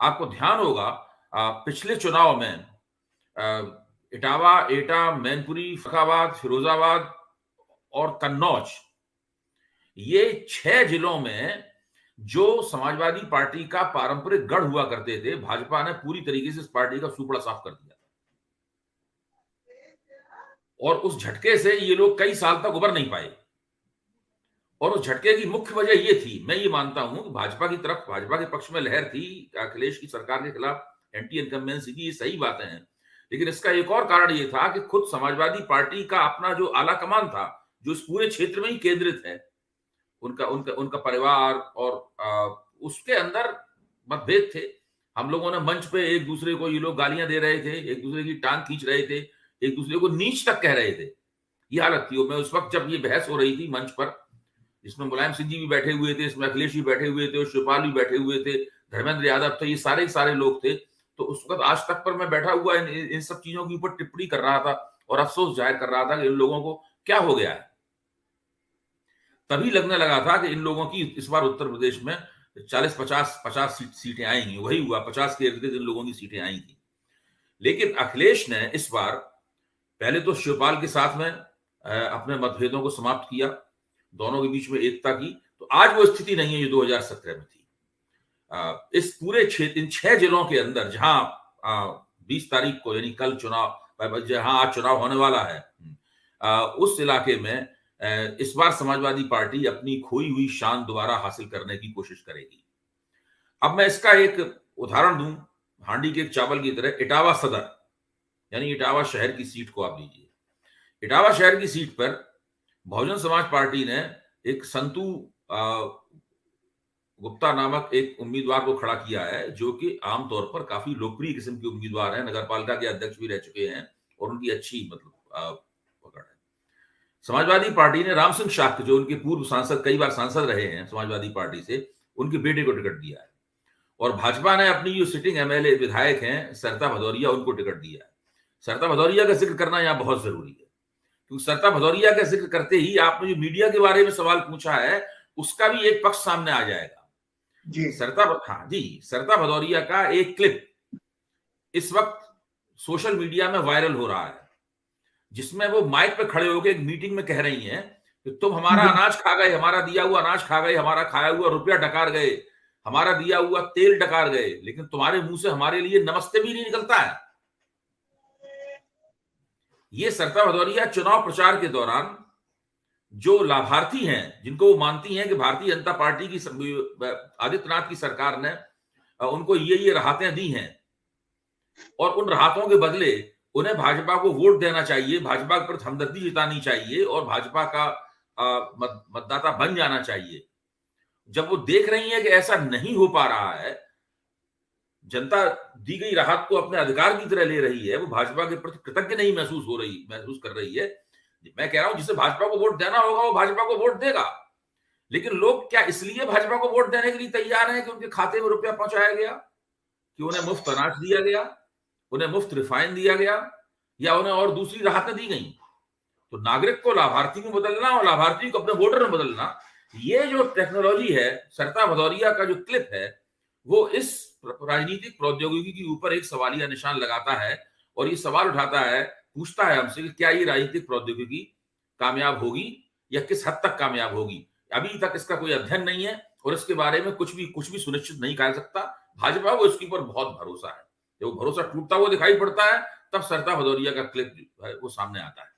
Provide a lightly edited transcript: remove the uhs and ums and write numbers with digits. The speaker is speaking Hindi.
आपको ध्यान होगा पिछले चुनाव में इटावा, एटा, मैनपुरी, फर्रुखाबाद, फिरोजाबाद और कन्नौज, ये 6 जिलों में जो समाजवादी पार्टी का पारंपरिक गढ़ हुआ करते थे, भाजपा ने पूरी तरीके से इस पार्टी का सुपड़ा साफ कर दिया और उस झटके से ये लोग कई साल तक उबर नहीं पाए। और उस झटके की मुख्य वजह ये थी, मैं ये मानता हूं कि भाजपा की तरफ, भाजपा के पक्ष में लहर थी अखिलेश की सरकार के खिलाफ एंटी इनकम्बेंसी की, ये सही बातें हैं, लेकिन इसका एक और कारण ये था कि खुद समाजवादी पार्टी का अपना जो आला कमान था, जो इस पूरे क्षेत्र में ही केंद्रित है, उनका उनका उनका परिवार और उसके अंदर मतभेद थे। हम लोगों ने मंच पे एक दूसरे को, ये लोग गालियां दे रहे थे, एक दूसरे की टांग खींच रहे थे, एक दूसरे को नीच तक कह रहे थे, ये हालत थी। और मैं उस वक्त जब ये बहस हो रही थी मंच पर, जिसमें मुलायम सिंह जी भी बैठे हुए थे, इसमें अखिलेश जी बैठे हुए थे और शिवपाल भी बैठे हुए थे, धर्मेंद्र यादव थे, ये सारे लोग थे। तो उस वक्त आज तक पर मैं बैठा हुआ इन सब चीजों के ऊपर टिप्पणी कर रहा था और अफसोस जाहिर कर रहा था कि इन लोगों को क्या हो गया है। तभी लगने लगा था कि इन लोगों की इस बार उत्तर प्रदेश में 40-50 सीटें आएंगी। वही हुआ, 50 के इर्द गिर्द इन लोगों की सीटें आई थी। लेकिन अखिलेश ने इस बार पहले तो शिवपाल के साथ में अपने मतभेदों को समाप्त किया, दोनों के बीच में एकता की। तो आज वो स्थिति नहीं है जो 2017 में थी। इस पूरे क्षेत्र, इन 6 जिलों के अंदर जहां 20 तारीख को, यानी कल चुनाव, जहां आज चुनाव होने वाला है, उस इलाके में इस बार समाजवादी पार्टी अपनी खोई हुई शान दोबारा हासिल करने की कोशिश करेगी। अब मैं इसका एक उदाहरण दूं, हांडी के एक चावल की तरह। इटावा सदर, यानी इटावा शहर की सीट को आप लीजिए। इटावा शहर की सीट पर बहुजन समाज पार्टी ने एक संतू गुप्ता नामक एक उम्मीदवार को खड़ा किया है, जो कि आमतौर पर काफी लोकप्रिय किस्म के उम्मीदवार हैं, नगर पालिका के अध्यक्ष भी रह चुके हैं और उनकी अच्छी पकड़ है। समाजवादी पार्टी ने राम सिंह शाक्त, जो उनके पूर्व सांसद, कई बार सांसद रहे हैं समाजवादी पार्टी से, उनके बेटे को टिकट दिया है। और भाजपा ने अपनी जो सिटिंग एमएलए विधायक हैं सरिता भदौरिया, उनको टिकट दिया है। सरिता भदौरिया का जिक्र करना यहां बहुत जरूरी है, क्योंकि सरिता भदौरिया का जिक्र करते ही आपने जो मीडिया के बारे में सवाल पूछा है, उसका भी एक पक्ष सामने आ जाएगा। सरिता भदौरिया का एक क्लिप इस वक्त सोशल मीडिया में वायरल हो रहा है, जिसमें वो माइक पे खड़े होकर एक मीटिंग में कह रही हैं कि तुम हमारा अनाज खा गए, हमारा दिया हुआ अनाज खा गए, हमारा खाया हुआ रुपया डकार गए, हमारा दिया हुआ तेल डकार गए, लेकिन तुम्हारे मुंह से हमारे लिए नमस्ते भी नहीं निकलता है। ये सरिता भदौरिया चुनाव प्रचार के दौरान जो लाभार्थी हैं, जिनको वो मानती हैं कि भारतीय जनता पार्टी की, आदित्यनाथ की सरकार ने उनको ये राहतें दी हैं और उन राहतों के बदले उन्हें भाजपा को वोट देना चाहिए, भाजपा के प्रति हमदर्दी जतानी चाहिए और भाजपा का मतदाता बन जाना चाहिए। जब वो देख रही है कि ऐसा नहीं हो पा रहा है, जनता दी गई राहत को अपने अधिकार की तरह ले रही है, वो भाजपा के प्रति कृतज्ञ नहीं महसूस कर रही है। मैं कह रहा हूं जिसे भाजपा को वोट देना होगा वो भाजपा को वोट देगा, लेकिन लोग क्या इसलिए भाजपा को वोट देने के लिए तैयार हैं कि उनके खाते में रुपया पहुंचाया गया, कि उन्हें मुफ्त अनाज दिया गया, उन्हें मुफ्त रिफाइन दिया गया, या उन्हें और दूसरी राहतें दी गई? तो नागरिक को लाभार्थी में बदलना और लाभार्थी को अपने वोटर में बदलना, ये जो टेक्नोलॉजी है, सरिता भदौरिया का जो क्लिप है, वो इस राजनीतिक प्रौद्योगिकी के ऊपर एक सवालिया निशान लगाता है और ये सवाल उठाता है, पूछता है हमसे कि क्या ये राजनीतिक प्रौद्योगिकी कामयाब होगी या किस हद तक कामयाब होगी। अभी तक इसका कोई अध्ययन नहीं है और इसके बारे में कुछ भी सुनिश्चित नहीं कर सकता। भाजपा को इसके ऊपर बहुत भरोसा है। जब भरोसा टूटता हुआ दिखाई पड़ता है, तब सरिता भदौरिया का क्लिप वो सामने आता है।